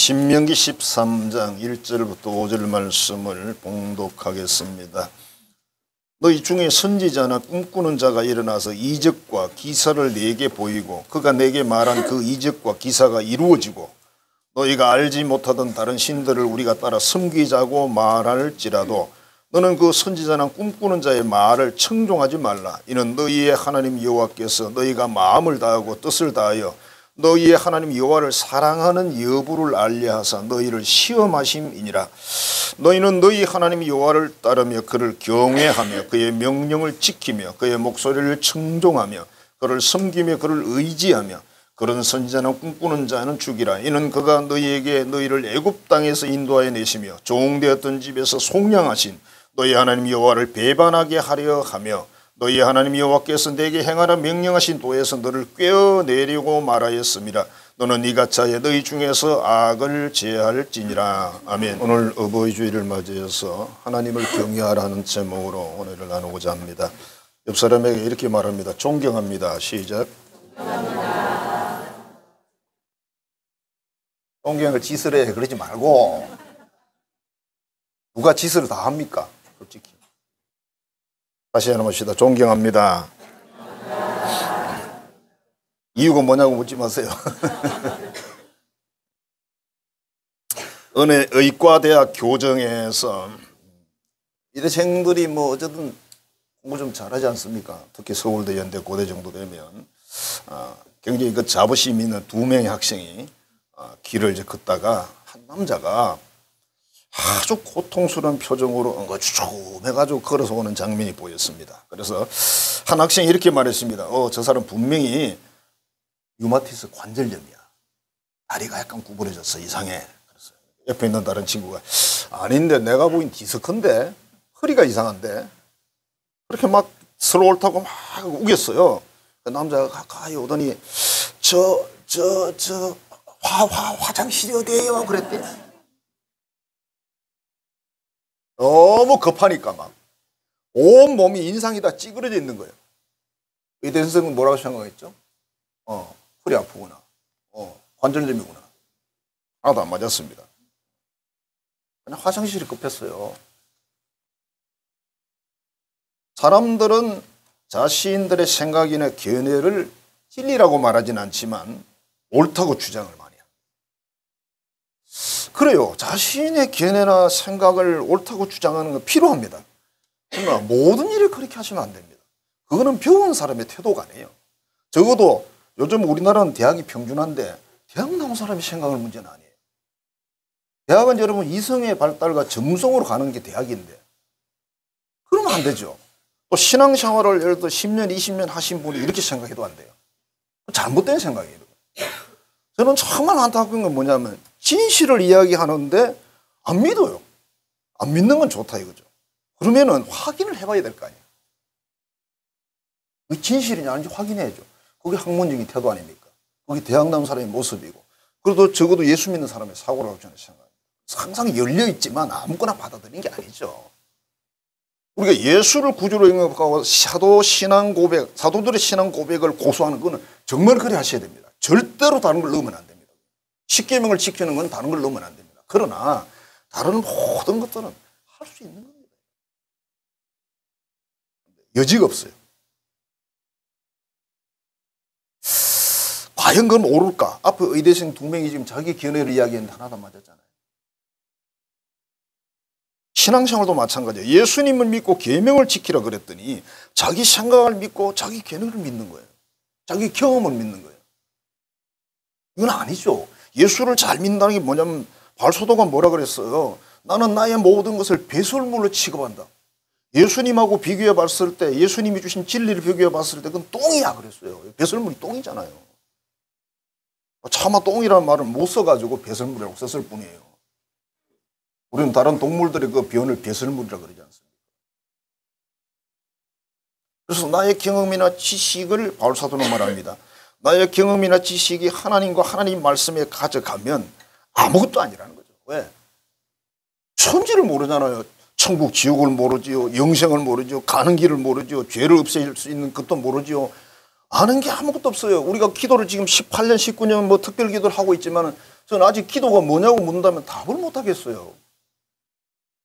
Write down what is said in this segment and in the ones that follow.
신명기 13장 1절부터 5절 말씀을 봉독하겠습니다. 너희 중에 선지자나 꿈꾸는 자가 일어나서 이적과 기사를 내게 보이고 그가 내게 말한 그 이적과 기사가 이루어지고 너희가 알지 못하던 다른 신들을 우리가 따라 섬기자고 말할지라도 너는 그 선지자나 꿈꾸는 자의 말을 청종하지 말라. 이는 너희의 하나님 여호와께서 너희가 마음을 다하고 뜻을 다하여 너희의 하나님 여호와를 사랑하는 여부를 알려하사 너희를 시험하심이니라. 너희는 너희 하나님 여호와를 따르며 그를 경외하며 그의 명령을 지키며 그의 목소리를 청종하며 그를 섬기며 그를 의지하며 그런 선지자나 꿈꾸는 자는 죽이라. 이는 그가 너희에게 너희를 애굽 땅에서 인도하여 내시며 종되었던 집에서 속량하신 너희 하나님 여호와를 배반하게 하려 하며 너희 하나님 여호와께서 내게 행하라 명령하신 도에서 너를 꿰어내려고 말하였음이라. 너는 이같이 너희 중에서 악을 제할지니라. 아멘. 오늘 어버이 주일을 맞이해서 하나님을 경외하라는 제목으로 오늘을 나누고자 합니다. 옆 사람에게 이렇게 말합니다. 존경합니다. 시작. 존경을 짓을 해 그러지 말고. 누가 짓을 다 합니까? 솔직히. 다시 하나 봅시다. 존경합니다. 이유가 뭐냐고 묻지 마세요. 은혜 의과대학 교정에서 이대생들이 뭐 어쨌든 공부 좀 잘하지 않습니까? 특히 서울대, 연대, 고대 정도 되면 굉장히 그 자부심 있는 두 명의 학생이 길을 이제 걷다가 한 남자가 아주 고통스러운 표정으로 엉거주춤해가지고 걸어서 오는 장면이 보였습니다. 그래서 한 학생이 이렇게 말했습니다. 저 사람 분명히 류마티스 관절염이야. 다리가 약간 구부러졌어. 이상해. 그래서 옆에 있는 다른 친구가 아닌데 내가 보기엔 디스크인데 허리가 이상한데 그렇게 막 서로 옳다고 막 우겼어요. 그 남자가 가까이 오더니 화장실이 어디예요? 그랬대. 너무 급하니까 막 온 몸이 인상이 다 찌그러져 있는 거예요. 의대 선생은 뭐라고 생각했죠? 허리 아프구나. 관절염이구나. 하나도 안 맞았습니다. 그냥 화장실이 급했어요. 사람들은 자신들의 생각이나 견해를 진리라고 말하진 않지만 옳다고 주장을 많이 합니다. 그래요. 자신의 견해나 생각을 옳다고 주장하는 건 필요합니다. 그러나 모든 일을 그렇게 하시면 안 됩니다. 그거는 배운 사람의 태도가 아니에요. 적어도 요즘 우리나라는 대학이 평준한데 대학 나온 사람이 생각할 문제는 아니에요. 대학은 여러분 이성의 발달과 정성으로 가는 게 대학인데 그러면 안 되죠. 또 신앙생활을 예를 들어 10년, 20년 하신 분이 이렇게 생각해도 안 돼요. 잘못된 생각이에요. 저는 정말 안타까운 건 뭐냐면 진실을 이야기하는데 안 믿어요. 안 믿는 건 좋다 이거죠. 그러면은 확인을 해봐야 될 거 아니에요. 그게 진실이냐 아닌지 확인해야죠. 그게 학문적인 태도 아닙니까? 그게 대학 나온 사람의 모습이고 그래도 적어도 예수 믿는 사람의 사고라고 저는 생각합니다. 항상 열려있지만 아무거나 받아들이는 게 아니죠. 우리가 예수를 구주로 영접하고 사도들의 신앙 고백을 고수하는 거는 정말 그래 하셔야 됩니다. 절대로 다른 걸 넣으면 안 됩니다. 십계명을 지키는 건 다른 걸 넣으면 안 됩니다. 그러나 다른 모든 것들은 할 수 있는 겁니다. 여지가 없어요. 과연 그건 옳을까? 앞에 의대생 두 명이 지금 자기 견해를 이야기했는데 하나도 안 맞았잖아요. 신앙생활도 마찬가지예요. 예수님을 믿고 계명을 지키라 그랬더니 자기 생각을 믿고 자기 견해를 믿는 거예요. 자기 경험을 믿는 거예요. 이건 아니죠. 예수를 잘 믿는다는 게 뭐냐면 바울사도가 뭐라 그랬어요? 나는 나의 모든 것을 배설물로 취급한다. 예수님하고 비교해 봤을 때 예수님이 주신 진리를 비교해 봤을 때 그건 똥이야 그랬어요. 배설물이 똥이잖아요. 차마 똥이라는 말을 못 써가지고 배설물이라고 썼을 뿐이에요. 우리는 다른 동물들의 그 변을 배설물이라고 그러지 않습니까? 그래서 나의 경험이나 지식을 바울사도는 말합니다. 나의 경험이나 지식이 하나님과 하나님 말씀에 가져가면 아무것도 아니라는 거죠. 왜? 천지를 모르잖아요. 천국 지옥을 모르지요. 영생을 모르지요. 가는 길을 모르지요. 죄를 없앨 수 있는 것도 모르지요. 아는 게 아무것도 없어요. 우리가 기도를 지금 18년, 19년 뭐 특별 기도를 하고 있지만 저는 아직 기도가 뭐냐고 묻는다면 답을 못 하겠어요.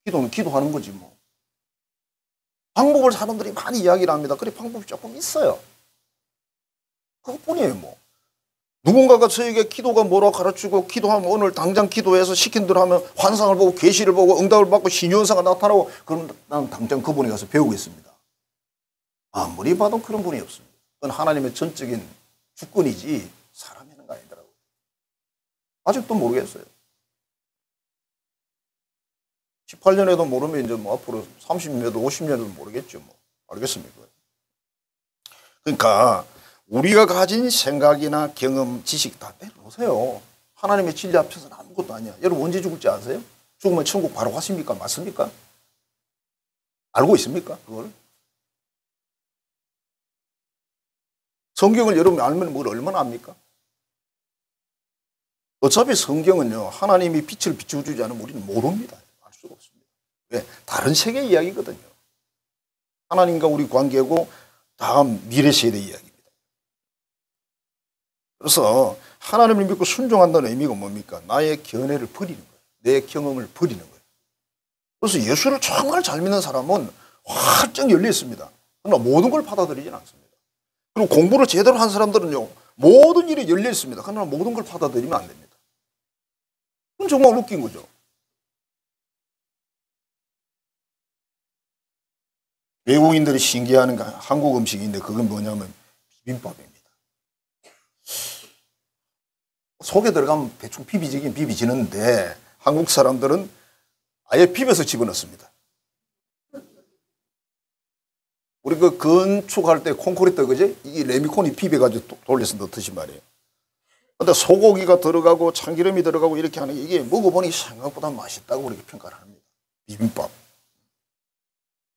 기도는 기도하는 거지 뭐. 방법을 사람들이 많이 이야기를 합니다. 그래 방법이 조금 있어요. 그것뿐이에요 뭐. 누군가가 저에게 기도가 뭐라고 가르치고 기도하면 오늘 당장 기도해서 시킨 대로 하면 환상을 보고 계시를 보고 응답을 받고 신유현상가 나타나고 그럼 나는 당장 그분에 가서 배우겠습니다. 아무리 봐도 그런 분이 없습니다. 그건 하나님의 전적인 주권이지 사람이 하는 거 아니더라고요. 아직도 모르겠어요. 18년에도 모르면 이제 뭐 앞으로 30년에도 50년에도 모르겠죠. 뭐. 알겠습니까? 그러니까 우리가 가진 생각이나 경험, 지식 다 빼놓으세요. 하나님의 진리 앞에서는 아무것도 아니야. 여러분 언제 죽을지 아세요? 죽으면 천국 바로 가십니까? 맞습니까? 알고 있습니까? 그걸? 성경을 여러분 알면 뭘 얼마나 압니까? 어차피 성경은요. 하나님이 빛을 비춰주지 않으면 우리는 모릅니다. 알 수가 없습니다. 왜? 다른 세계 이야기거든요. 하나님과 우리 관계고 다음 미래 세대 이야기입니다. 그래서 하나님을 믿고 순종한다는 의미가 뭡니까? 나의 견해를 버리는 거예요. 내 경험을 버리는 거예요. 그래서 예수를 정말 잘 믿는 사람은 활짝 열려 있습니다. 그러나 모든 걸 받아들이지는 않습니다. 그리고 공부를 제대로 한 사람들은요. 모든 일에 열려 있습니다. 그러나 모든 걸 받아들이면 안 됩니다. 그건 정말 웃긴 거죠. 외국인들이 신기해하는 한국 음식인데 그건 뭐냐면 비빔밥입니다. 속에 들어가면 대충 비비지긴 비비지는데 한국 사람들은 아예 비벼서 집어넣습니다. 우리 그 건축할 때 콘크리트 그지? 이 레미콘이 비벼가지고 돌려서 넣듯이 말이에요. 근데 소고기가 들어가고 참기름이 들어가고 이렇게 하는 게 이게 먹어보니 생각보다 맛있다고 그렇게 평가를 합니다. 비빔밥.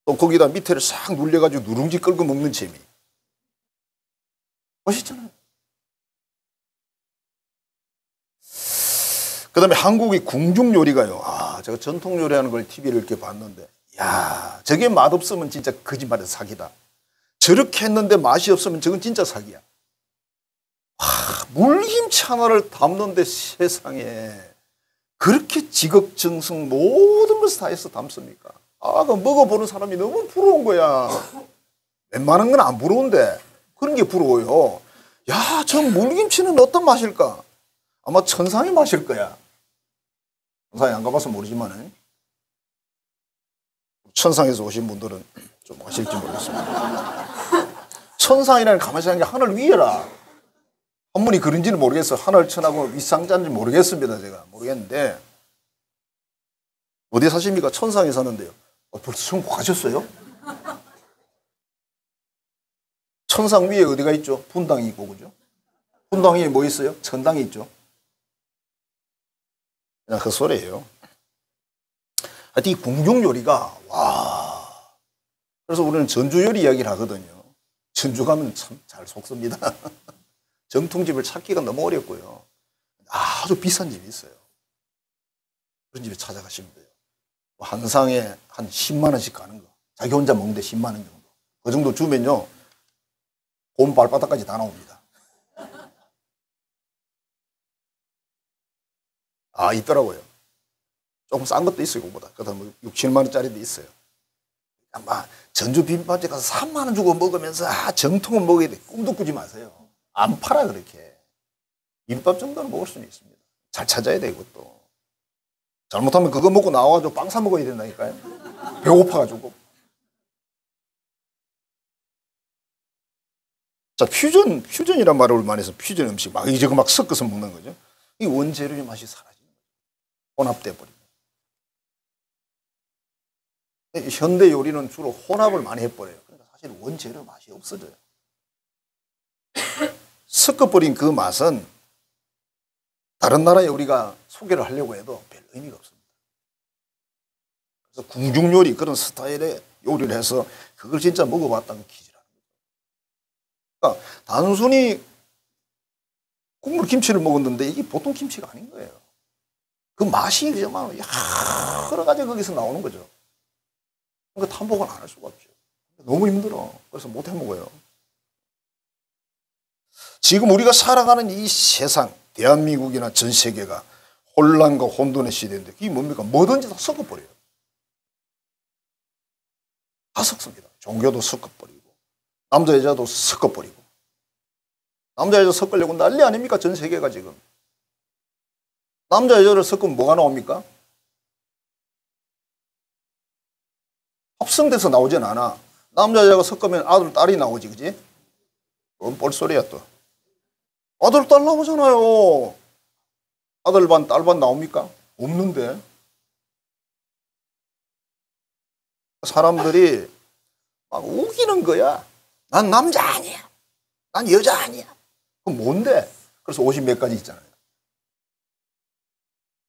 또 거기다 밑에를 싹 눌려가지고 누룽지 끌고 먹는 재미. 맛있잖아요. 그 다음에 한국의 궁중 요리가요. 제가 전통 요리하는 걸 TV를 이렇게 봤는데, 야, 저게 맛없으면 진짜 거짓말해서 사기다. 저렇게 했는데 맛이 없으면 저건 진짜 사기야. 물김치 하나를 담는데 세상에 그렇게 지극정성 모든 것을 다 해서 담습니까? 그 먹어보는 사람이 너무 부러운 거야. 웬만한 건 안 부러운데 그런 게 부러워요. 야, 저 물김치는 어떤 맛일까? 아마 천상의 맛일 거야. 천상에 안 가봐서 모르지만 천상에서 오신 분들은 좀 아실지 모르겠습니다. 천상이라는 가만히 생각해 하늘 위에라. 한문이 그런지는 모르겠어요. 하늘 천하고 윗상자인지 모르겠습니다. 제가 모르겠는데 어디 사십니까? 천상에 사는데요. 벌써 천국 가셨어요? 천상 위에 어디가 있죠? 분당이 있고 그죠? 분당 위에 뭐 있어요? 천당이 있죠. 그냥 그 소리예요. 하여튼 이 궁중 요리가 와. 그래서 우리는 전주 요리 이야기를 하거든요. 전주 가면 참 잘 속습니다. 정통집을 찾기가 너무 어렵고요. 아주 비싼 집이 있어요. 그런 집에 찾아가시면 돼요. 한 상에 한 10만 원씩 가는 거. 자기 혼자 먹는데 10만 원 정도. 그 정도 주면요. 곰 발바닥까지 다 나옵니다. 있더라고요. 조금 싼 것도 있어요. 그거보다. 그다음 뭐 6, 7만 원짜리도 있어요. 아마 전주 비빔밥집 가서 3만 원 주고 먹으면서 정통을 먹어야 돼. 꿈도 꾸지 마세요. 안 팔아 그렇게. 비빔밥 정도는 먹을 수는 있습니다. 잘 찾아야 돼 이것도. 잘못하면 그거 먹고 나와가지고 빵 사 먹어야 된다니까요. 배고파가지고. 자, 퓨전이란 말을 우리 많이 해서 퓨전 음식 막 이저거 막 섞어서 먹는 거죠. 이 원재료의 맛이 사라지는 거죠. 혼합돼 버립니다. 현대 요리는 주로 혼합을 많이 해버려요. 그러니까 사실 원재료 맛이 없어져요. 섞어버린 그 맛은 다른 나라에 우리가 소개를 하려고 해도 별 의미가 없습니다. 그래서 궁중요리 그런 스타일의 요리를 해서 그걸 진짜 먹어봤다는 기질하는 거죠. 그러니까 단순히 국물 김치를 먹었는데 이게 보통 김치가 아닌 거예요. 그 맛이 정말 여러 가지 거기서 나오는 거죠. 그러니까 탐복은 안 할 수가 없죠. 너무 힘들어. 그래서 못 해먹어요. 지금 우리가 살아가는 이 세상, 대한민국이나 전 세계가 혼란과 혼돈의 시대인데 그게 뭡니까? 뭐든지 다 섞어버려요. 다 섞습니다. 종교도 섞어버리고 남자 여자도 섞어버리고 남자 여자 섞으려고 난리 아닙니까? 전 세계가 지금. 남자 여자를 섞으면 뭐가 나옵니까? 합성돼서 나오진 않아. 남자 여자가 섞으면 아들 딸이 나오지, 그지? 그건 뻘소리야 또. 아들 딸 나오잖아요. 아들 반 딸 반 나옵니까? 없는데. 사람들이 막 우기는 거야. 난 남자 아니야. 난 여자 아니야. 그럼 뭔데? 그래서 50 몇 가지 있잖아요.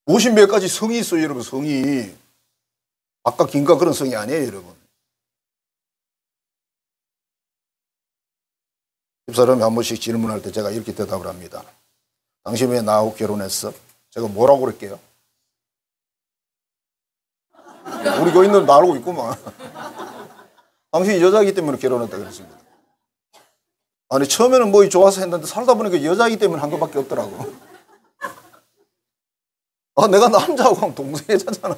50 몇 가지 성이 있어요, 여러분. 성이. 아까 긴가 그런 성이 아니에요, 여러분. 집사람이 한 번씩 질문할 때 제가 이렇게 대답을 합니다. 당신 왜 나하고 결혼했어? 제가 뭐라고 그럴게요? 우리 교인들은 다 알고 있구만. 당신이 여자이기 때문에 결혼했다 그랬습니다. 아니 처음에는 뭐 좋아서 했는데 살다 보니까 여자이기 때문에 한 것밖에 없더라고. 아 내가 남자하고 하면 동생 여자잖아.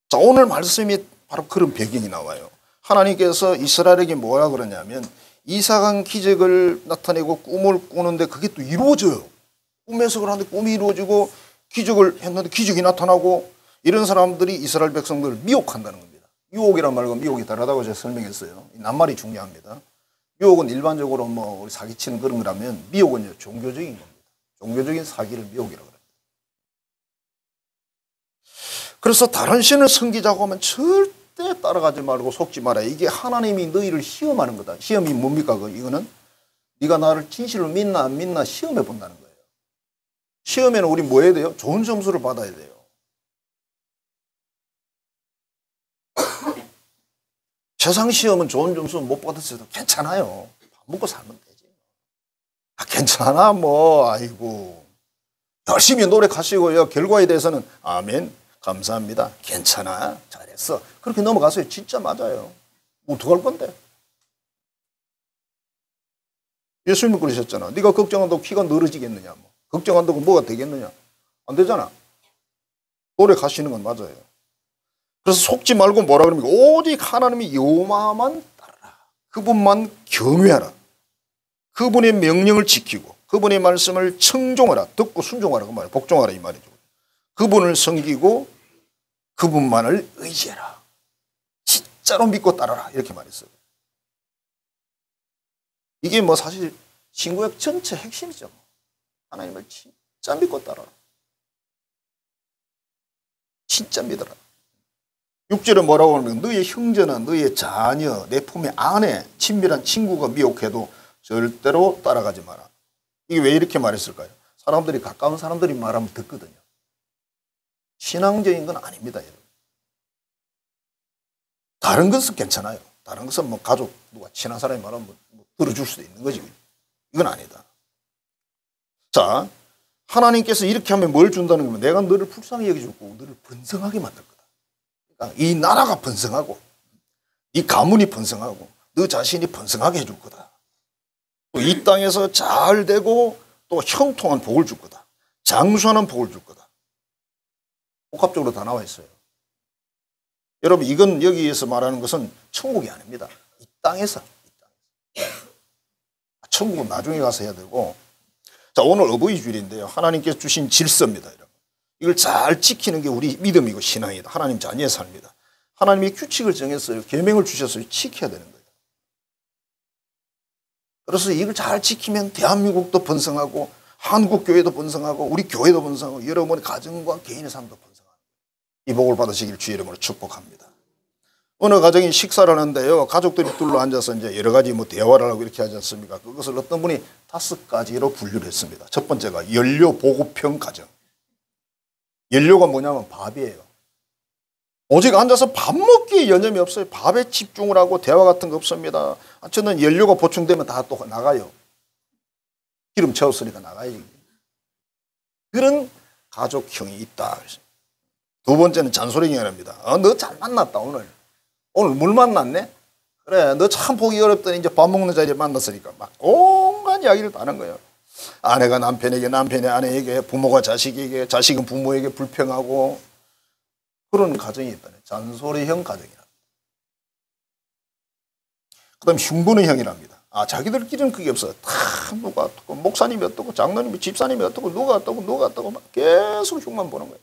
자 오늘 말씀이 바로 그런 배경이 나와요. 하나님께서 이스라엘에게 뭐라 그러냐면 이삭한 기적을 나타내고 꿈을 꾸는데 그게 또 이루어져요. 꿈에서 그러는데 꿈이 이루어지고 기적을 했는데 기적이 나타나고 이런 사람들이 이스라엘 백성들을 미혹한다는 겁니다. 유혹이란 말과 미혹이 다르다고 제가 설명했어요. 낱말이 중요합니다. 유혹은 일반적으로 뭐 우리 사기치는 그런 거라면 미혹은요 종교적인 겁니다. 종교적인 사기를 미혹이라고 합니다. 그래서 다른 신을 섬기자고 하면 절대 따라가지 말고 속지 마라. 이게 하나님이 너희를 시험하는 거다. 시험이 뭡니까? 이거는 네가 나를 진실로 믿나 안 믿나 시험해 본다는 거예요. 시험에는 우리 뭐 해야 돼요? 좋은 점수를 받아야 돼요. 세상 시험은 좋은 점수 못 받았어도 괜찮아요. 밥 먹고 살면 되지. 아, 괜찮아 뭐 아이고 열심히 노력하시고요. 결과에 대해서는 아멘 감사합니다. 괜찮아 잘했어. 그렇게 넘어가세요. 진짜 맞아요. 어떡할 건데. 예수님이 그러셨잖아. 네가 걱정한다고 키가 늘어지겠느냐. 뭐. 걱정한다고 뭐가 되겠느냐. 안 되잖아. 노력하시는 건 맞아요. 그래서 속지 말고 뭐라 그럽니까? 오직 하나님이 여호와만 따르라. 그분만 경외하라. 그분의 명령을 지키고 그분의 말씀을 청종하라. 듣고 순종하라 그 말이에요. 복종하라 이 말이죠. 그분을 섬기고 그분만을 의지해라. 진짜로 믿고 따르라 이렇게 말했어요. 이게 뭐 사실 신구약 전체 핵심이죠. 하나님을 진짜 믿고 따르라. 진짜 믿어라. 6절에 뭐라고 하면 너의 형제나 너의 자녀, 내 품의 아내, 친밀한 친구가 미혹해도 절대로 따라가지 마라. 이게 왜 이렇게 말했을까요? 사람들이 가까운 사람들이 말하면 듣거든요. 신앙적인 건 아닙니다. 여러분. 다른 것은 괜찮아요. 다른 것은 뭐 가족, 누가 친한 사람이 말하면 뭐 들어줄 수도 있는 거지. 이건 아니다. 자, 하나님께서 이렇게 하면 뭘 준다는 거면 내가 너를 불쌍히 여겨줄 거고 너를 번성하게 만들 거다. 그러니까 이 나라가 번성하고 이 가문이 번성하고 너 자신이 번성하게 해줄 거다. 또 이 땅에서 잘 되고 또 형통한 복을 줄 거다. 장수하는 복을 줄 거다. 복합적으로 다 나와 있어요. 여러분 이건 여기에서 말하는 것은 천국이 아닙니다. 이 땅에서. 천국은 나중에 가서 해야 되고. 자 오늘 어버이 주일인데요. 하나님께서 주신 질서입니다. 여러분. 이걸 잘 지키는 게 우리 믿음이고 신앙이다. 하나님 자녀의 삶이다. 하나님이 규칙을 정했어요. 계명을 주셨어요. 지켜야 되는 거예요. 그래서 이걸 잘 지키면 대한민국도 번성하고 한국교회도 번성하고 우리 교회도 번성하고 여러분의 가정과 개인의 삶도 번성하고 이 복을 받으시길 주의 이름으로 축복합니다. 어느 가정이 식사를 하는데요. 가족들이 둘러 앉아서 이제 여러 가지 뭐 대화를 하고 이렇게 하지 않습니까? 그것을 어떤 분이 5가지로 분류를 했습니다. 첫 번째가 연료 보급형 가정. 연료가 뭐냐면 밥이에요. 오직 앉아서 밥 먹기에 여념이 없어요. 밥에 집중을 하고 대화 같은 거 없습니다. 저는 연료가 보충되면 다 또 나가요. 기름 채웠으니까 나가야지. 그런 가족형이 있다. 두 번째는 잔소리형이랍니다. 너 잘 만났다 오늘. 오늘 물 만났네? 그래 너 참 보기 어렵더니 이제 밥 먹는 자리에 만났으니까 막 온갖 이야기를 다 하는 거예요. 아내가 남편에게, 남편이 아내에게, 부모가 자식에게, 자식은 부모에게 불평하고 그런 가정이 있다네. 잔소리형 가정이라. 그 다음에 흉보는형이랍니다. 자기들끼리는 그게 없어요. 다 누가 어떻고, 목사님이 어떻고, 장로님이, 집사님이 어떻고, 누가 어떻고, 누가 어떻고, 막 계속 흉만 보는 거예요.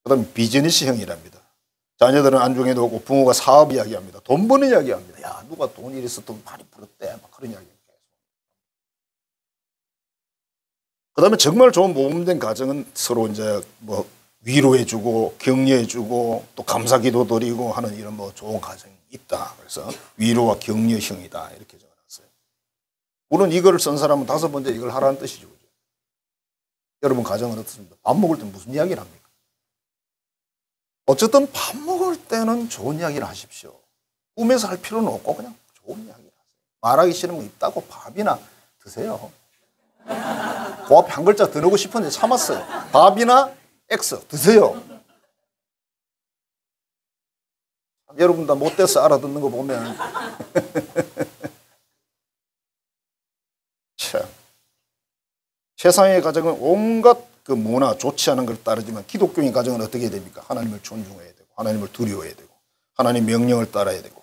그 다음에 비즈니스형이랍니다. 자녀들은 안중에 놓고 부모가 사업 이야기합니다. 돈 버는 이야기합니다. 야, 누가 돈 이래서 돈 많이 벌었대. 막 그런 이야기입니다. 그 다음에 정말 좋은 모범된 가정은 서로 이제 뭐 위로해주고 격려해주고 또 감사기도 드리고 하는 이런 뭐 좋은 가정이 있다. 그래서 위로와 격려형이다. 이렇게 적어놨어요. 물론 이거를 쓴 사람은 5번째 이걸 하라는 뜻이죠. 그죠? 여러분 가정은 어떻습니까? 밥 먹을 때 무슨 이야기를 합니까? 어쨌든 밥 먹을 때는 좋은 이야기를 하십시오. 꿈에서 할 필요는 없고 그냥 좋은 이야기를 하세요. 말하기 싫으면 거 있다고 밥이나 드세요. 그 앞에 한 글자 더 넣고 싶었는데 참았어요. 밥이나 X 드세요. 여러분 다 못돼서 알아듣는 거 보면 참. 세상의 가정은 온갖 그 문화 좋지 않은 걸 따르지만 기독교인 가정은 어떻게 해야 됩니까? 하나님을 존중해야 되고 하나님을 두려워해야 되고 하나님 명령을 따라야 되고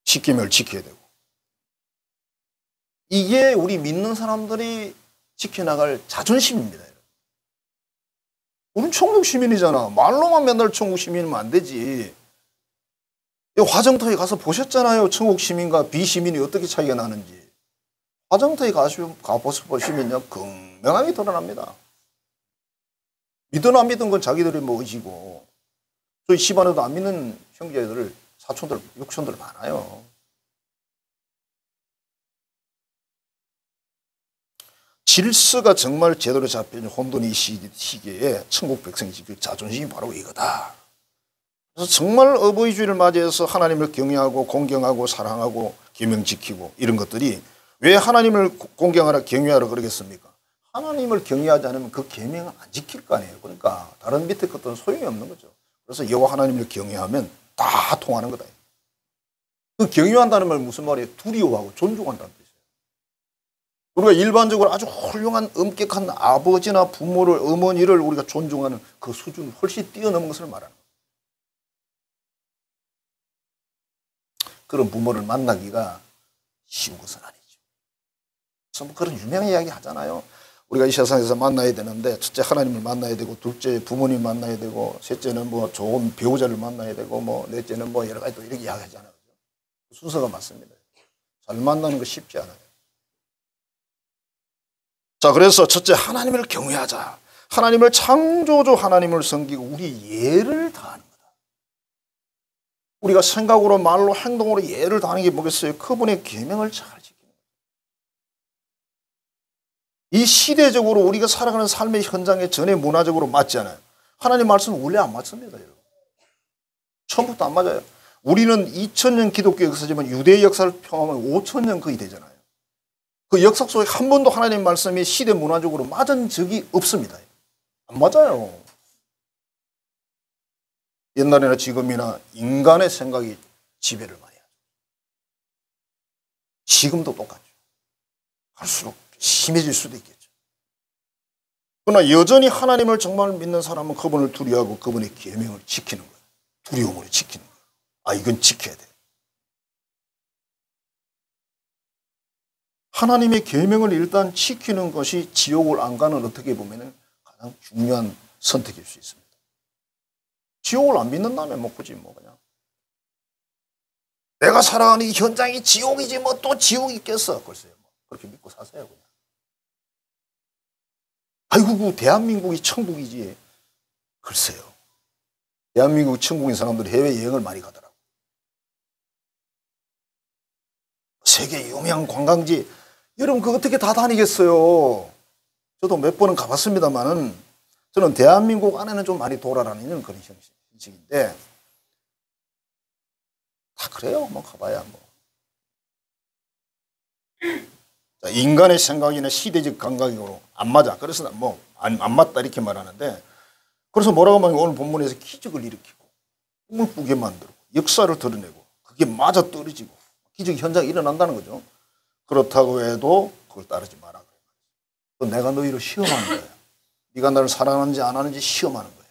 십계명을 지켜야 되고 이게 우리 믿는 사람들이 지켜나갈 자존심입니다. 우리는 천국 시민이잖아. 말로만 맨날 천국 시민이면 안 되지. 화정터에 가서 보셨잖아요. 천국 시민과 비시민이 어떻게 차이가 나는지. 화정터에 가보시면요. 극명하게 드러납니다. 믿든 안 믿든 건 자기들의 뭐 의지고 저희 집안에도 안 믿는 형제들, 사촌들, 육촌들 많아요. 질서가 정말 제대로 잡혀진 혼돈의 시기에 천국 백성이 지킬 자존심이 바로 이거다. 그래서 정말 어버이 주일을 맞이해서 하나님을 경외하고 공경하고 사랑하고 계명 지키고 이런 것들이 왜 하나님을 공경하라 경외하라 그러겠습니까? 하나님을 경외하지 않으면 그 계명을 안 지킬 거 아니에요. 그러니까 다른 밑에 것들은 소용이 없는 거죠. 그래서 여호와 하나님을 경외하면 다 통하는 거다. 그 경외한다는 말 무슨 말이에요? 두려워하고 존중한다는 뜻이에요. 우리가 일반적으로 아주 훌륭한 엄격한 아버지나 부모를 어머니를 우리가 존중하는 그 수준을 훨씬 뛰어넘은 것을 말하는 거예요. 그런 부모를 만나기가 쉬운 것은 아니죠. 그래서 뭐 그런 유명한 이야기 하잖아요. 우리가 이 세상에서 만나야 되는데 첫째 하나님을 만나야 되고 둘째 부모님 만나야 되고 셋째는 뭐 좋은 배우자를 만나야 되고 뭐 넷째는 뭐 여러 가지 또 이렇게 이야기하잖아요. 순서가 맞습니다. 잘 만나는 거 쉽지 않아요. 자, 그래서 첫째 하나님을 경외하자. 하나님을 창조주 하나님을 섬기고 우리 예를 다하는 거다. 우리가 생각으로 말로 행동으로 예를 다하는 게 뭐겠어요? 그분의 계명을 잘 지키는 거예요. 이 시대적으로 우리가 살아가는 삶의 현장에 전혀 문화적으로 맞지 않아요. 하나님 말씀은 원래 안 맞습니다. 여러분. 처음부터 안 맞아요. 우리는 2000년 기독교 역사지만 유대 역사를 평하면 5000년 거의 되잖아요. 그 역사 속에 한 번도 하나님 말씀이 시대 문화적으로 맞은 적이 없습니다. 안 맞아요. 옛날이나 지금이나 인간의 생각이 지배를 많이 하죠. 지금도 똑같죠. 할수록 심해질 수도 있겠죠. 그러나 여전히 하나님을 정말 믿는 사람은 그분을 두려워하고 그분의 계명을 지키는 거예요. 두려움으로 지키는 거예요. 이건 지켜야 돼. 하나님의 계명을 일단 지키는 것이 지옥을 안 가는 어떻게 보면 가장 중요한 선택일 수 있습니다. 지옥을 안 믿는다면 뭐 굳이 뭐 그냥 내가 살아가는 이 현장이 지옥이지 뭐 또 지옥이 있겠어. 글쎄요. 뭐 그렇게 믿고 사세요 그냥. 아이고 그 대한민국이 천국이지. 글쎄요. 대한민국 천국인 사람들이 해외여행을 많이 가더라고요. 세계 유명한 관광지 여러분 그거 어떻게 다 다니겠어요. 저도 몇 번은 가봤습니다만은 저는 대한민국 안에는 좀 많이 돌아다니는 그런 형식인데 다 그래요. 뭐 가봐야 뭐. 자, 인간의 생각이나 시대적 감각으로 안 맞아. 그래서 뭐 안 맞다 이렇게 말하는데 그래서 뭐라고 하면 오늘 본문에서 기적을 일으키고 꿈을 꾸게 만들고 역사를 드러내고 그게 맞아 떨어지고 기적 현상이 일어난다는 거죠. 그렇다고 해도 그걸 따르지 마라. 내가 너희를 시험하는 거예요. 네가 나를 사랑하는지 안 하는지 시험하는 거예요.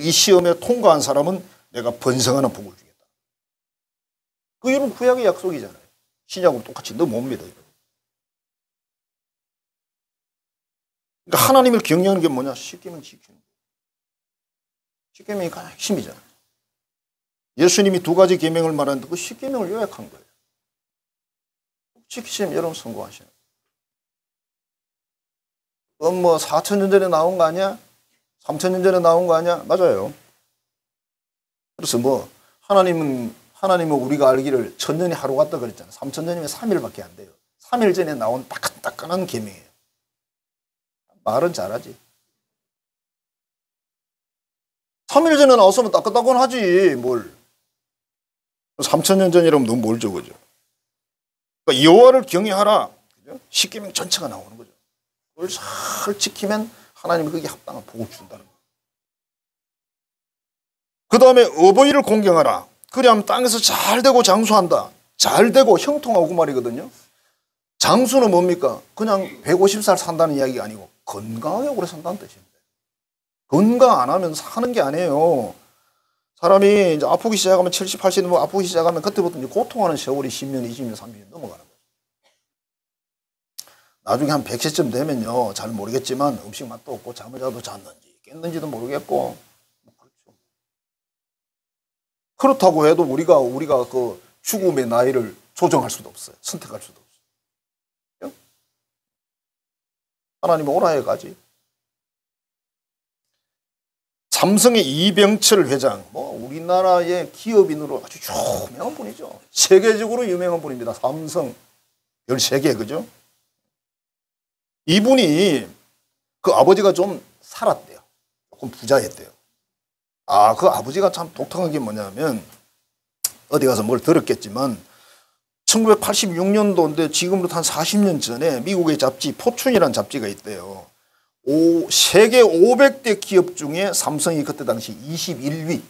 이 시험에 통과한 사람은 내가 번성하는 복을 주겠다. 그 이런 구약의 약속이잖아요. 신약으로 똑같이 너 못 믿어요. 그러니까 하나님을 경외하는 게 뭐냐? 십계명 지키는 거예요. 십계명이 가장 핵심이잖아요. 예수님이 두 가지 계명을 말하는데 그 십계명을 요약한 거예요. 지키시면 여러분 성공하시는 거예요. 그건 뭐 4,000년 전에 나온 거 아니야? 3,000년 전에 나온 거 아니야? 맞아요. 그래서 뭐 하나님은 우리가 알기를 1,000년이 하루 같다 그랬잖아요. 3,000년이면 3일밖에 안 돼요. 3일 전에 나온 따끈따끈한 계명이에요. 말은 잘하지. 3일 전에 나왔으면 따끈따끈하지 뭘. 3,000년 전이라면 너무 멀죠, 그죠? 그러니까 여호와를 경외하라. 십계명 전체가 나오는 거죠. 그걸 잘 지키면 하나님이 거기에 합당한 복을 준다는 거예요. 그 다음에 어버이를 공경하라. 그래야면 땅에서 잘 되고 장수한다. 잘 되고 형통하고 말이거든요. 장수는 뭡니까? 그냥 150살 산다는 이야기가 아니고 건강하게 오래 산다는 뜻입니다. 건강 안 하면 사는 게 아니에요. 사람이 이제 아프기 시작하면 70, 80 뭐 아프기 시작하면 그때부터 이제 고통하는 세월이 10년, 20년, 30년 넘어가는 거예요. 나중에 한 100세쯤 되면요. 잘 모르겠지만 음식 맛도 없고 잠을 자도 잤는지 깼는지도 모르겠고 그렇죠. 그렇다고 해도 우리가 그 죽음의 나이를 조정할 수도 없어요. 선택할 수도 없어요. 하나님은 오라해 가지. 삼성의 이병철 회장, 뭐 우리나라의 기업인으로 아주 유명한 분이죠. 세계적으로 유명한 분입니다. 삼성 13개, 그죠? 이분이 그 아버지가 좀 살았대요. 조금 부자였대요. 그 아버지가 참 독특한 게 뭐냐면 어디 가서 뭘 들었겠지만 1986년도인데 지금부터 한 40년 전에 미국의 잡지 포춘이라는 잡지가 있대요. 세계 500대 기업 중에 삼성이 그때 당시 21위.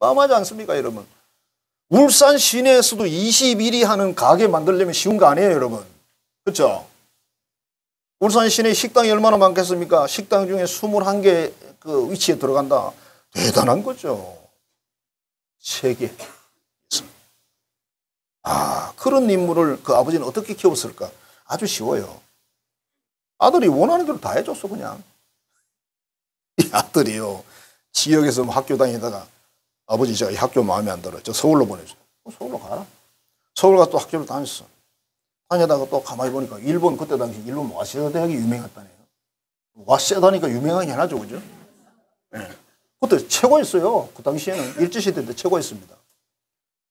마마하지 않습니까, 여러분? 울산 시내에서도 21위 하는 가게 만들려면 쉬운 거 아니에요, 여러분? 그렇죠? 울산 시내 식당이 얼마나 많겠습니까? 식당 중에 21개 그 위치에 들어간다. 대단한 거죠. 세계. 그런 인물을 그 아버지는 어떻게 키웠을까? 아주 쉬워요. 아들이 원하는 대로 다 해줬어, 그냥. 이 아들이요. 지역에서 뭐 학교 다니다가 아버지 제가 이 학교 마음에 안 들어요. 저 서울로 보내줘요. 서울로 가라. 서울 가서 또 학교를 다녔어. 다니다가 또 가만히 보니까 일본 그때 당시 일본 와세다 대학이 유명했다네요. 와세다니까 유명하긴 하죠, 그죠? 네. 그때 최고였어요. 그 당시에는 일제시대 때 최고였습니다.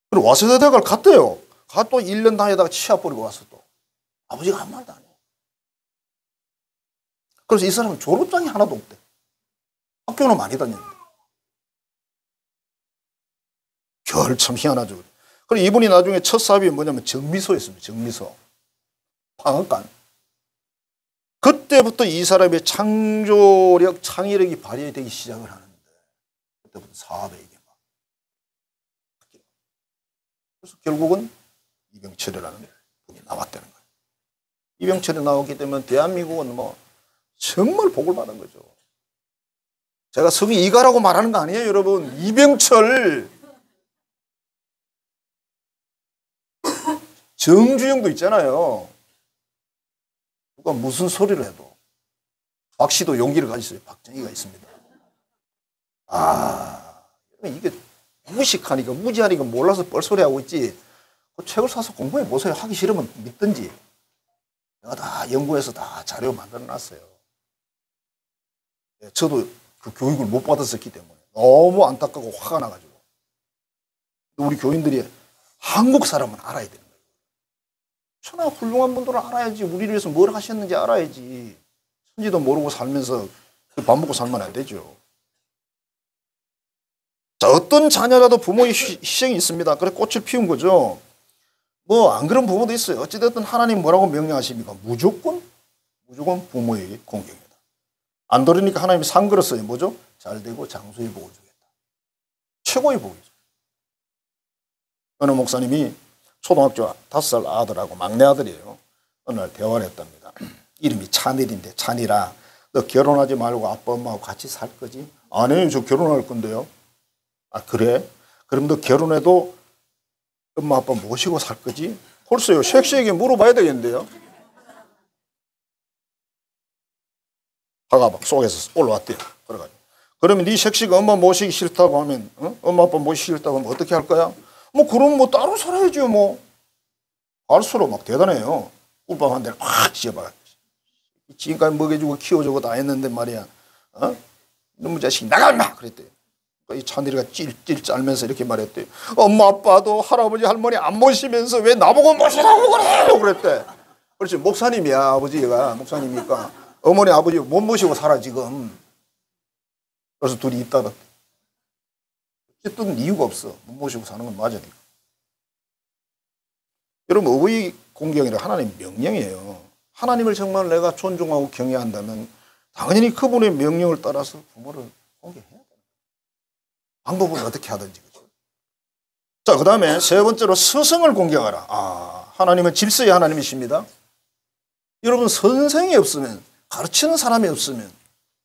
그리고 와세다 대학을 갔대요. 가 또 1년 다니다가 치아 뿌리고 왔어 또. 아버지가 한 말도 안 해요. 그래서 이 사람은 졸업장이 하나도 없대. 학교는 많이 다녔는데. 별 참 희한하죠. 그리고 이분이 나중에 첫 사업이 뭐냐면 정미소였습니다. 정미소. 방앗간. 그때부터 이 사람의 창조력, 창의력이 발휘되기 시작을 하는데 그때부터 사업에 이게 막. 그래서 결국은 이병철이라는 분이 나왔다는 거예요. 이병철이 나왔기 때문에 대한민국은 뭐 정말 복을 받은 거죠. 제가 성이 이가라고 말하는 거 아니에요, 여러분. 이병철. 정주영도 있잖아요. 누가 무슨 소리를 해도. 박 씨도 용기를 가졌어요. 박정희가 있습니다. 이게 무식하니까 무지하니까 몰라서 뻘소리하고 있지. 그 책을 사서 공부해 보세요. 하기 싫으면 믿든지. 내가 다 연구해서 다 자료 만들어 놨어요. 저도 그 교육을 못 받았었기 때문에 너무 안타깝고 화가 나가지고. 우리 교인들이 한국 사람은 알아야 되는 거예요. 천하 훌륭한 분들은 알아야지. 우리를 위해서 뭘 하셨는지 알아야지. 선지도 모르고 살면서 밥 먹고 살면 안 되죠. 자, 어떤 자녀라도 부모의 희생이 있습니다. 그래 꽃을 피운 거죠. 뭐 안 그런 부모도 있어요. 어찌됐든 하나님 뭐라고 명령하십니까? 무조건 부모에게 공경이다. 안 들으니까 하나님이 상 걸었어요. 뭐죠? 잘 되고 장수의 복을 주겠다. 최고의 복이죠. 어느 목사님이 초등학교 5살 아들하고 막내 아들이에요. 어느 날 대화를 했답니다. 이름이 찬일인데, 찬일아, 너 결혼하지 말고 아빠 엄마하고 같이 살 거지? 아니요, 저 결혼할 건데요. 아, 그래? 그럼 너 결혼해도 엄마 아빠 모시고 살 거지? 벌써요, 섹시에게 물어봐야 되겠는데요. 화가 막 속에서 올라왔대요. 그래가지고. 그러면 네 섹시가 엄마 모시기 싫다고 하면, 엄마 아빠 모시기 싫다고 하면 어떻게 할 거야? 뭐 그럼 뭐 따로 살아야죠 뭐. 갈수록 막 대단해요. 꿀밤 한 대를 팍 쥐어봐. 지금까지 먹여주고 키워주고 다 했는데 말이야. 너무 자식이 나가 임마 그랬대요. 이 찬일이가 찔찔 짤면서 이렇게 말했대요. 엄마 아빠도 할아버지 할머니 안 모시면서 왜 나보고 모시라고 그래요 그랬대. 그렇지, 목사님이야. 아버지가 목사님이니까 어머니 아버지 못 모시고 살아 지금. 그래서 둘이 있다가 어쨌든 이유가 없어. 못 모시고 사는 건 맞으니까. 여러분, 어버이 공경이란 하나님의 명령이에요. 하나님을 정말 내가 존중하고 경외한다면 당연히 그분의 명령을 따라서 부모를 공경해야 돼요. 방법은 어떻게 하든지. 그렇죠? 자, 그 다음에 세 번째로 스승을 공경하라. 하나님은 질서의 하나님이십니다. 여러분, 선생이 없으면, 가르치는 사람이 없으면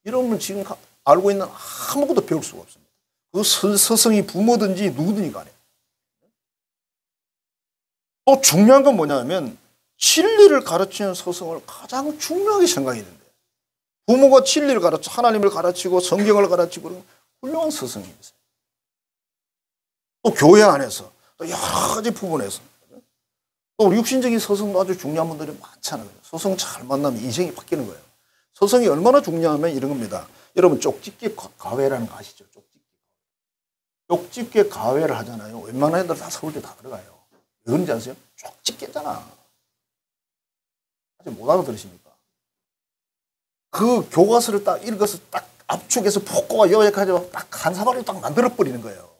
여러분 지금 알고 있는 아무것도 배울 수가 없습니다. 그 스승이 부모든지 누구든지 간에. 또 중요한 건 뭐냐면 진리를 가르치는 스승을 가장 중요하게 생각했는데, 부모가 진리를 가르쳐 하나님을 가르치고 성경을 가르치고 그런 훌륭한 스승입니다. 또 교회 안에서 또 여러 가지 부분에서 또 육신적인 스승도 아주 중요한 분들이 많잖아요. 스승 잘 만나면 인생이 바뀌는 거예요. 스승이 얼마나 중요하면 이런 겁니다. 여러분, 쪽집게 가회라는 거 아시죠? 쪽집게 가회를 하잖아요. 웬만한 애들 다 서울대 다 들어가요. 왜 그런지 아세요? 쪽집게잖아. 아직 못 알아들으십니까? 그 교과서를 딱 읽어서 딱 압축해서 폭고가 요약하죠. 딱 한 사발로 딱 만들어버리는 거예요.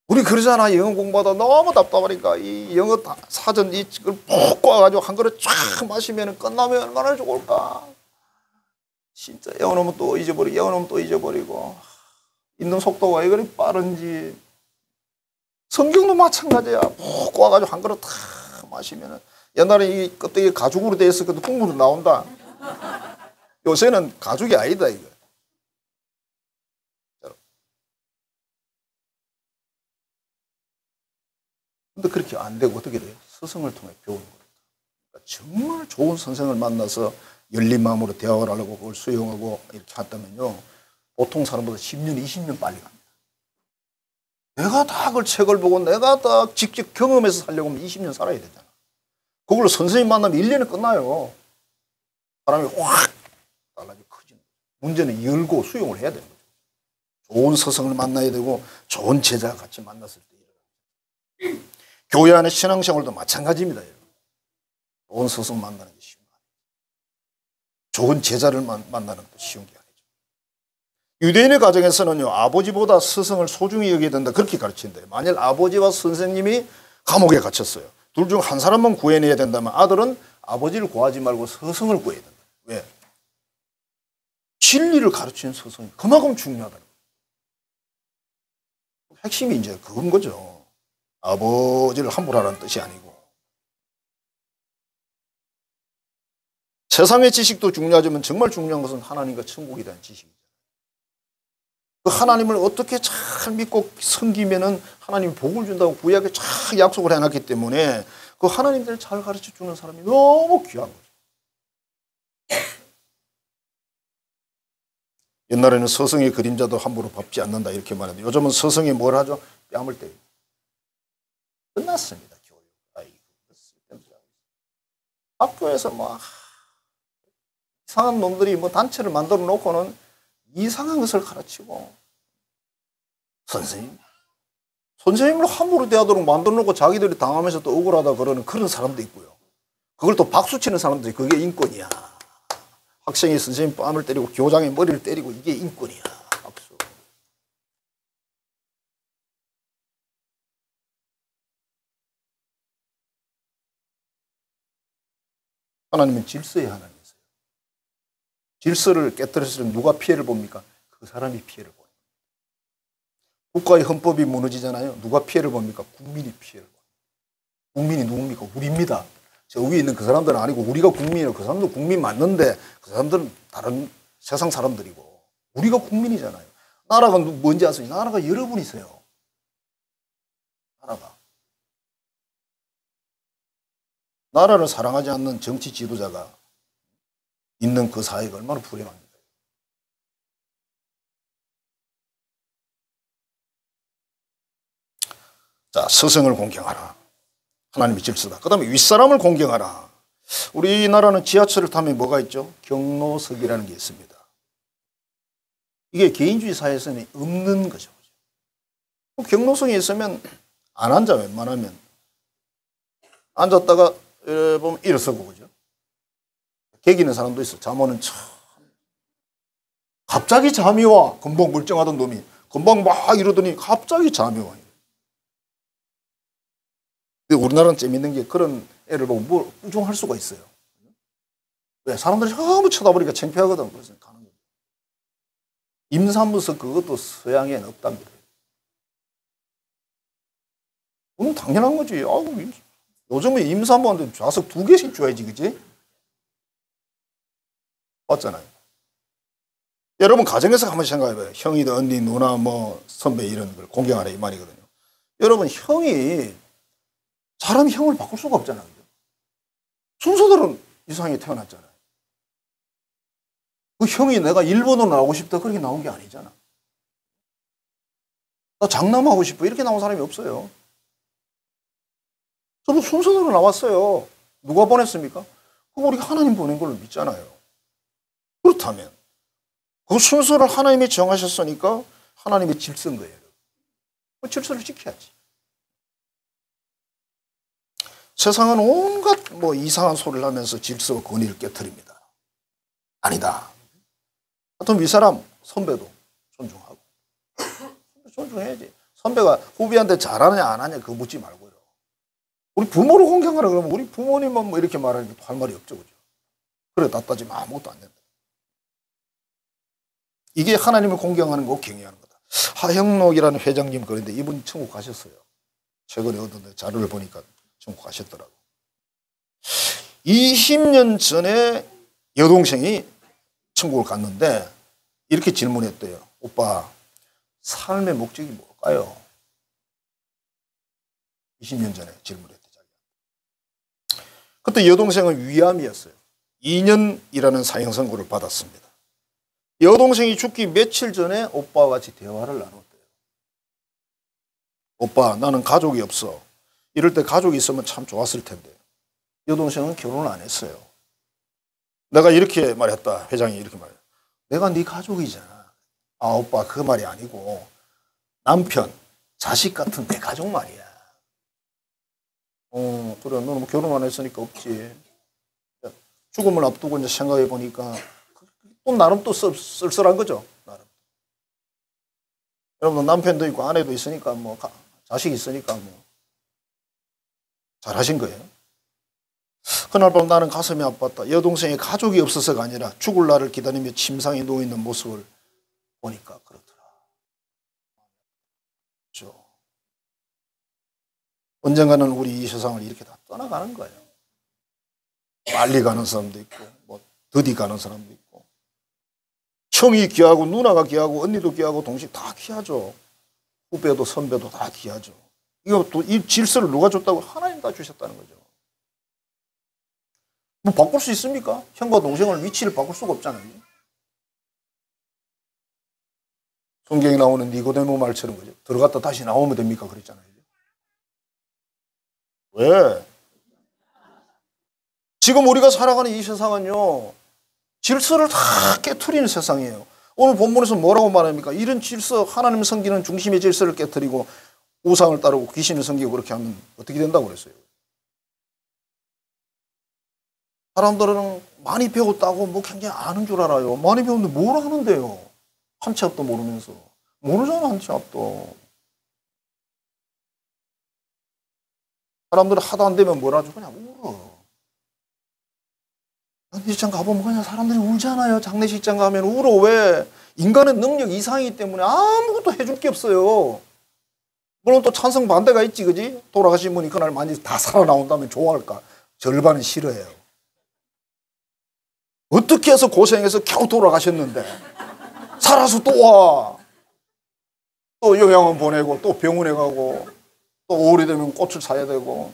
우리 그러잖아. 영어 공부하다 너무 답답하니까 이 영어 사전 이걸 푹 꼬아가지고 한 그릇 쫙 마시면 끝나면 얼마나 좋을까. 진짜 영어하면 또 잊어버리고 영어하면 또 잊어버리고 읽는 속도가 왜 그리 빠른지. 성경도 마찬가지야. 푹 꼬아가지고 한 그릇 다 마시면 옛날에 이 껍데기 가죽으로 되어 있었거든. 국물도 나온다. 요새는 가죽이 아니다 이거. 근데 그렇게 안 되고 어떻게 돼요? 스승을 통해 배우는 겁니다. 그러니까 정말 좋은 선생을 만나서 열린 마음으로 대화를 하려고 그걸 수용하고 이렇게 한다면요, 보통 사람보다 10년, 20년 빨리 갑니다. 내가 다 그걸 책을 보고 내가 다 직접 경험해서 살려고 하면 20년 살아야 되잖아. 그걸로 선생님 만나면 1년에 끝나요. 사람이 확 달라지고 커지는 거죠. 문제는 열고 수용을 해야 되는 거죠. 좋은 스승을 만나야 되고 좋은 제자가 같이 만났을 때. 교회 안의 신앙생활도 마찬가지입니다. 좋은 스승 만나는 게 쉬운 거 아니에요. 좋은 제자를 만나는 것도 쉬운 게 아니죠. 유대인의 가정에서는요, 아버지보다 스승을 소중히 여겨야 된다 그렇게 가르친대요. 만일 아버지와 선생님이 감옥에 갇혔어요. 둘 중 한 사람만 구해내야 된다면 아들은 아버지를 구하지 말고 스승을 구해야 된다. 왜? 진리를 가르치는 스승이 그만큼 중요하다는 거예요. 핵심이 이제 그건 거죠. 아버지를 함부로 하라는 뜻이 아니고. 세상의 지식도 중요하지만 정말 중요한 것은 하나님과 천국에 대한 지식이죠. 그 하나님을 어떻게 잘 믿고 섬기면은 하나님이 복을 준다고 구약에 잘 약속을 해놨기 때문에 그 하나님들을 잘 가르쳐 주는 사람이 너무 귀한 거죠. 옛날에는 스승의 그림자도 함부로 밟지 않는다 이렇게 말했는데 요즘은 스승이 뭘 하죠? 뺨을 때리고. 끝났습니다. 교육. 학교에서 뭐 이상한 놈들이 뭐 단체를 만들어 놓고는 이상한 것을 가르치고, 선생님을 함부로 대하도록 만들어 놓고 자기들이 당하면서 또 억울하다 그러는 그런 사람도 있고요. 그걸 또 박수치는 사람들이 그게 인권이야. 학생이 선생님 뺨을 때리고 교장의 머리를 때리고 이게 인권이야. 박수. 하나님은 질서의 하나님이세요. 질서를 깨뜨렸을 때 누가 피해를 봅니까? 그 사람이 피해를 보여요. 국가의 헌법이 무너지잖아요. 누가 피해를 봅니까? 국민이 피해를 봅니다. 국민이 누굽니까? 우리입니다. 저 위에 있는 그 사람들은 아니고 우리가 국민이에요. 그 사람도 국민 맞는데 그 사람들은 다른 세상 사람들이고 우리가 국민이잖아요. 나라가 뭔지 아세요? 나라가 여러분이세요. 나라를 사랑하지 않는 정치 지도자가 있는 그 사회가 얼마나 불행합니까? 자, 스승을 공경하라. 하나님의 질서다. 그 다음에 윗사람을 공경하라. 우리나라는 지하철을 타면 뭐가 있죠? 경로석이라는 게 있습니다. 이게 개인주의 사회에서는 없는 거죠. 경로석에 있으면 안 앉아, 웬만하면. 앉았다가 보면 일어서고, 그죠? 개기는 사람도 있어. 잠 오는 참. 갑자기 잠이 와. 금방 멀쩡하던 놈이. 금방 막 이러더니 갑자기 잠이 와. 근데 우리나라는 재밌는 게 그런 애를 보고 뭐 꾸중할 수가 있어요. 왜? 사람들이 전부 쳐다보니까 창피하거든. 그래서 가는 거예요. 임산부석 그것도 서양에는 없답니다. 그건 당연한 거지. 아우, 요즘에 임산부한테 좌석 2개씩 줘야지, 그지? 맞잖아요. 여러분 가정에서 한번 생각해봐요. 형이든 언니, 누나, 뭐 선배 이런 걸 공경하라 이 말이거든요. 여러분 형이 사람이 형을 바꿀 수가 없잖아요. 순서대로 이상하게 태어났잖아요. 그 형이 내가 일본어로 나오고 싶다 그렇게 나온 게 아니잖아. 나 장남하고 싶어 이렇게 나온 사람이 없어요. 저도 순서대로 나왔어요. 누가 보냈습니까? 그거 우리가 하나님 보낸 걸로 믿잖아요. 그렇다면 그 순서를 하나님이 정하셨으니까 하나님의 질서인 거예요. 그 질서를 지켜야지. 세상은 온갖 뭐 이상한 소리를 하면서 질서와 권위를 깨트립니다. 아니다. 하여튼 윗사람 선배도 존중하고. 존중해야지. 선배가 후배한테 잘하냐 안 하냐 그거 묻지 말고요. 우리 부모를 공경하라 그러면 우리 부모님은 뭐 이렇게 말하니까 할 말이 없죠. 그죠? 그래 나 따지면 아무것도 안 된다. 이게 하나님을 공경하는 거고 경외하는 거다. 하형록이라는 회장님 그런데 이분이 천국 가셨어요. 최근에 어떤 자료를 보니까 천국 가셨더라고. 20년 전에 여동생이 천국을 갔는데 이렇게 질문했대요. 오빠 삶의 목적이 뭘까요? 20년 전에 질문했대. 그때 여동생은 위암이었어요. 2년이라는 사형 선고를 받았습니다. 여동생이 죽기 며칠 전에 오빠와 같이 대화를 나눴대요. 오빠 나는 가족이 없어. 이럴 때 가족이 있으면 참 좋았을 텐데. 여동생은 결혼을 안 했어요. 내가 이렇게 말했다. 회장이 이렇게 말해요. 내가 네 가족이잖아. 아 오빠 그 말이 아니고 남편, 자식 같은 내 가족 말이야. 그래 너는 뭐 결혼 안 했으니까 없지. 죽음을 앞두고 이제 생각해 보니까 또 나름 또 쓸쓸한 거죠. 나름. 여러분 남편도 있고 아내도 있으니까 뭐 자식이 있으니까 뭐 잘하신 거예요. 그날 밤 나는 가슴이 아팠다. 여동생이 가족이 없어서가 아니라 죽을 날을 기다리며 침상에 누워있는 모습을 보니까 그렇더라. 그렇죠. 언젠가는 우리 이 세상을 이렇게 다 떠나가는 거예요. 빨리 가는 사람도 있고 뭐 더디 가는 사람도 있고 형이 귀하고 누나가 귀하고 언니도 귀하고 동생 다 귀하죠. 후배도 선배도 다 귀하죠. 이거 또 이 질서를 누가 줬다고? 하나님 다 주셨다는 거죠. 뭐 바꿀 수 있습니까? 형과 동생을 위치를 바꿀 수가 없잖아요. 성경에 나오는 니고데모 말처럼 그죠. 들어갔다 다시 나오면 됩니까? 그랬잖아요. 왜? 지금 우리가 살아가는 이 세상은요. 질서를 다 깨트리는 세상이에요. 오늘 본문에서 뭐라고 말합니까? 이런 질서, 하나님 섬기는 중심의 질서를 깨트리고 우상을 따르고 귀신을 섬기고 그렇게 하면 어떻게 된다고 그랬어요? 사람들은 많이 배웠다고 뭐 굉장히 아는 줄 알아요. 많이 배웠는데 뭘 하는데요? 한 치 앞도 모르면서. 모르잖아, 한 치 앞도. 사람들은 하도 안 되면 뭘 하죠? 그냥 울어. 장례식장 가보면 그냥 사람들이 울잖아요. 장례식장 가면 울어. 왜? 인간의 능력 이상이기 때문에 아무것도 해줄 게 없어요. 물론 또 찬성 반대가 있지, 그지? 돌아가신 분이 그날 만약 다 살아나온다면 좋아할까? 절반은 싫어해요. 어떻게 해서 고생해서 겨우 돌아가셨는데 살아서 또 와. 또 요양원 보내고 또 병원에 가고 또 오래되면 꽃을 사야 되고.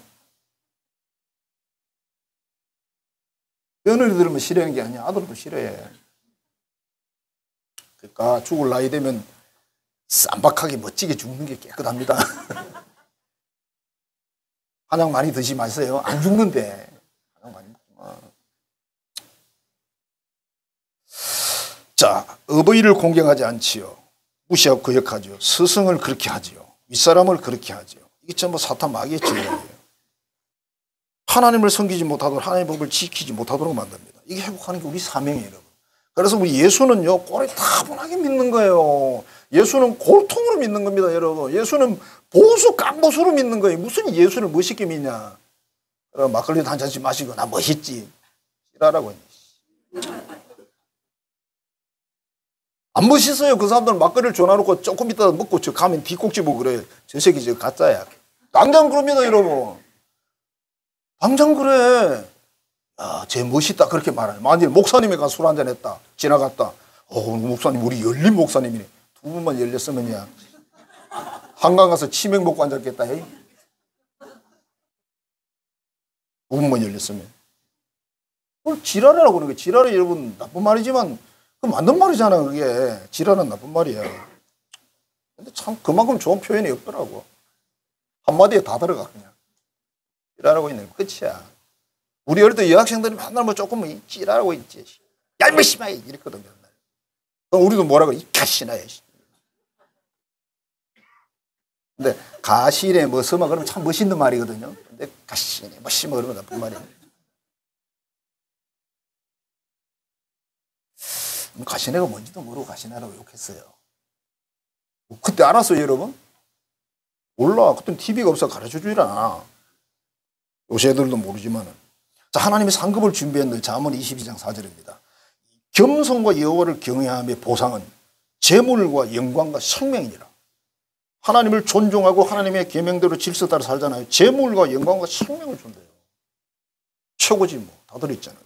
며느리들은 싫어하는 게 아니야. 아들도 싫어해. 그러니까 죽을 나이 되면 쌈박하게 멋지게 죽는 게 깨끗합니다. 한약 많이 드시지 마세요. 안 죽는데. 한약 많이 먹구나. 자, 어버이를 공경하지 않지요. 무시하고 거역하죠. 스승을 그렇게 하지요. 윗사람을 그렇게 하지요. 이게 전부 사탄 마귀의 전략이에요. 하나님을 섬기지 못하도록 하나님의 법을 지키지 못하도록 만듭니다. 이게 회복하는 게 우리 사명이에요, 여러분. 그래서 우리 예수는요, 꼴이 타분하게 믿는 거예요. 예수는 골통으로 믿는 겁니다, 여러분. 예수는 보수 깡보수로 믿는 거예요. 무슨 예수를 멋있게 믿냐. 그럼 막걸리도 한 잔씩 마시고 나 멋있지. 이라라고. 안 멋있어요. 그 사람들은 막걸리를 줘놔놓고 조금 있다가 먹고 저 가면 뒷꼭지 보고 그래. 저 새끼 저 가짜야. 당장 그럽니다, 여러분. 당장 그래. 야, 쟤 멋있다 그렇게 말하네. 만일 목사님이 가서 술 한잔 했다. 지나갔다. 목사님 우리 열린 목사님이네. 두 분만 열렸으면야. 한강 가서 치맥 먹고 앉았겠다. 두 분만 열렸으면. 그걸 지랄이라고 그러는 거예요. 지랄이 여러분 나쁜 말이지만 그 맞는 말이잖아. 그게. 지랄은 나쁜 말이야. 근데 참 그만큼 좋은 표현이 없더라고. 한마디에 다 들어가 그냥. 지랄하고 있는 거 끝이야. 우리 어릴 때 여학생들이 맨날 뭐 조금 찌라고 있지. 야, 이거 씨발 이랬거든요. 그럼 우리도 뭐라 그래? 이 가시나요. 근데 가시네 뭐 서마 그러면 참 멋있는 말이거든요. 근데 가시네 뭐 씨뭐 그러면 나쁜 말이에요. 가시네가 뭔지도 모르고 가시나라고 욕했어요. 그때 알았어요, 여러분? 몰라. 그때는 TV가 없어 가르쳐 주질 않아. 요새 애들도 모르지만은. 자, 하나님이 상급을 준비했는데 잠언 22장 4절입니다. 겸손과 여호와를 경외함의 보상은 재물과 영광과 생명이니라. 하나님을 존중하고 하나님의 계명대로 질서 따라 살잖아요. 재물과 영광과 생명을 준대요. 최고지 뭐. 다들 있잖아요.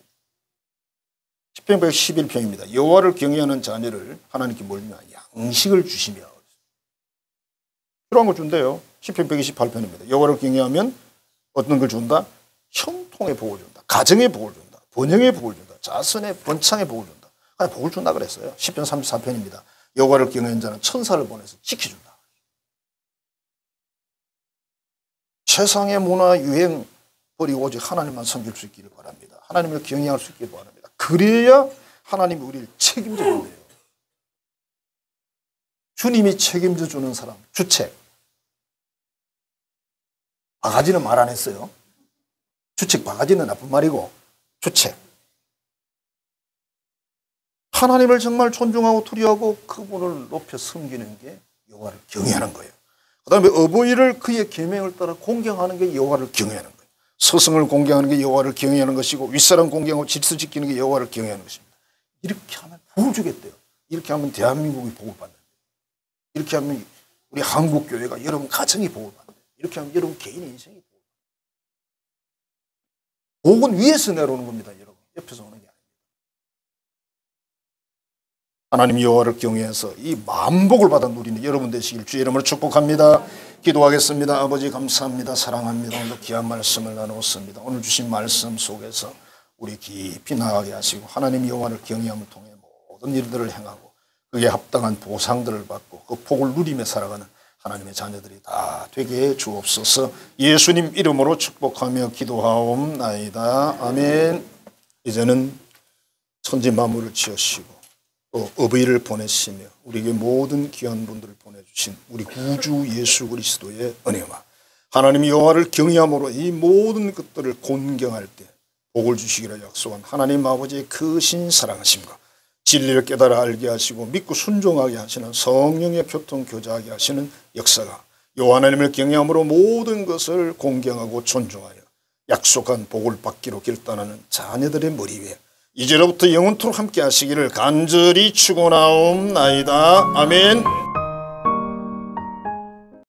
시편 111편입니다. 여호와를 경외하는 자녀를 하나님께 몰며 양식을 주시며. 필요한 걸 준대요. 시편 128편입니다. 여호와를 경외하면 어떤 걸 준다? 형통의 복을 준다. 가정의 복을 준다. 번영의 복을 준다. 자손의 번창의 복을 준다. 아니, 복을 준다 그랬어요. 시편 34편입니다. 여호와를 경외하는 자는 천사를 보내서 지켜준다. 세상의 문화 유행 버리고 오직 하나님만 섬길 수 있기를 바랍니다. 하나님을 경외할 수 있기를 바랍니다. 그래야 하나님이 우리를 책임져 준대요. 주님이 책임져 주는 사람, 주책. 바가지는 말 안 했어요. 주책, 바가지는 나쁜 말이고 주책. 하나님을 정말 존중하고 두려워하고 그분을 높여 섬기는 게 여호와를 경외하는 거예요. 그 다음에 어버이를 그의 계명을 따라 공경하는 게 여호와를 경외하는 거예요. 스승을 공경하는 게 여호와를 경외하는 것이고 윗사람 공경하고 질서 지키는 게 여호와를 경외하는 것입니다. 이렇게 하면 복을 주겠대요. 이렇게 하면 대한민국이 복을 받는다. 이렇게 하면 우리 한국교회가 여러분 가정이 복을 받는다. 이렇게 하면 여러분 개인의 인생이 복을 받는다. 복은 위에서 내려오는 겁니다. 여러분 옆에서 오는 게 아닙니다. 하나님 여호와를 경외해서 이 만복을 받아 누리는 여러분 되시길 주의 이름으로 축복합니다. 기도하겠습니다. 아버지 감사합니다. 사랑합니다. 오늘 귀한 말씀을 나누었습니다. 오늘 주신 말씀 속에서 우리 깊이 나가게 하시고 하나님 여호와를 경외함을 통해 모든 일들을 행하고 그게 합당한 보상들을 받고 그 복을 누리며 살아가는 하나님의 자녀들이 다 되게 해 주옵소서. 예수님 이름으로 축복하며 기도하옵나이다. 아멘. 이제는 천지 만물을 지으시고 또 어버이를 보내시며 우리에게 모든 귀한 분들을 보내주신 우리 구주 예수 그리스도의 은혜와 하나님이 여호와를 경외함으로 이 모든 것들을 공경할 때 복을 주시기로 약속한 하나님 아버지의 크신 사랑하심과 진리를 깨달아 알게 하시고 믿고 순종하게 하시는 성령의 교통 교제하게 하시는 역사가 여호와 하나님을 경외함으로 모든 것을 공경하고 존중하여 약속한 복을 받기로 결단하는 자녀들의 머리 위에 이제로부터 영원토록 함께 하시기를 간절히 축원하옵나이다. 아멘.